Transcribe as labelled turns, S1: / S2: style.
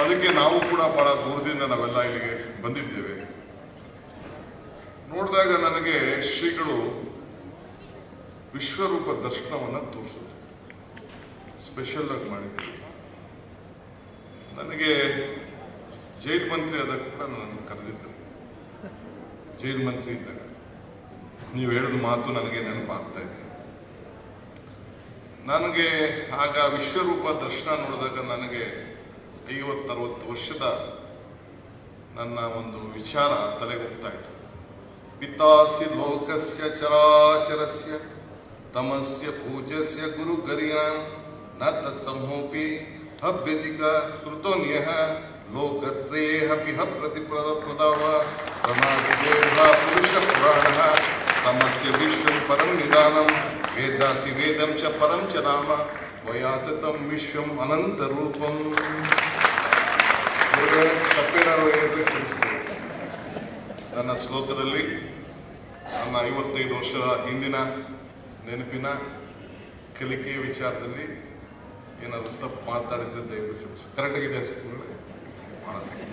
S1: ಅದಕ್ಕೆ ನಾವು ಕೂಡ ಬಹಳ ದೂರದಿಂದ ನಾವೆಲ್ಲ ಇಲ್ಲಿಗೆ ಬಂದಿದ್ದೇವೆ. ನೋಡಿದಾಗ ನನಗೆ ಶ್ರೀಗಳು ವಿಶ್ವರೂಪ ದರ್ಶನವನ್ನು ತೋರಿಸಿದ್ರು, ಸ್ಪೆಷಲ್ ಆಗಿ ಮಾಡಿದ್ರು. ನನಗೆ ಜೈಲ್ ಮಂತ್ರಿ ಆದಾಗ ಕೂಡ ನನ್ನ ಕರೆದಿದ್ದರು. ಜೈಲ್ ಮಂತ್ರಿ ಇದ್ದಾಗ ನೀವು ಹೇಳಿದ ಮಾತು ನನಗೆ ನೆನಪಾಗ್ತಾ ಇದೆ. ನನಗೆ ಆಗ ವಿಶ್ವರೂಪ ದರ್ಶನ ನೋಡಿದಾಗ ನನಗೆ 50-60 ವರ್ಷದ ನನ್ನ ಒಂದು ವಿಚಾರ ತಲೆಗೆ ಹೋಗ್ತಾ ಇತ್ತು. ಪಿತಾಸಿ ಲೋಕಸ್ಯ ಚರಾಚರಸ್ಯ ತಮಸ್ಯ ಪೂಜ್ಯಸ್ಯ ಗುರು ಗರಿಯಾನ್ ನ ತತ್ಸಮೋಪಿ ಅಭ್ಯಧಿಕ ಕೃತೋನ್ಯಃ ಲೋಕತ್ರಯೇಹ ಪ್ರತಿಪ್ರದವ ಪ್ರಣಾದಿದೇವ ಪುರುಷ ಪುರಾಣಃ ತಮಸ್ಯ ವಿಶ್ವಂ ಪರಂ ನಿಧಾನಂ ವೇದಾಸಿ ವೇದಂ ಚ ಪರಂ ಚ ನಾಮ ವಯಾತತಂ ವಿಶ್ವಂ ಅನಂತ ರೂಪಂ. ತಪ್ಪೇನಾರು ಹೇಳಿದ್ರೆ ನನ್ನ ಶ್ಲೋಕದಲ್ಲಿ ನನ್ನ 55 ವರ್ಷದ ಹಿಂದಿನ ನೆನಪಿನ ಕಲಿಕೆಯ ವಿಚಾರದಲ್ಲಿ ಏನಾದ್ರು ತಪ್ಪು ಮಾತಾಡಿದ್ರೆ ದಯವಿಟ್ಟು ಕರೆಕ್ಟ್ ಆಗಿದೆ ಮಾಡೋದಕ್ಕೆ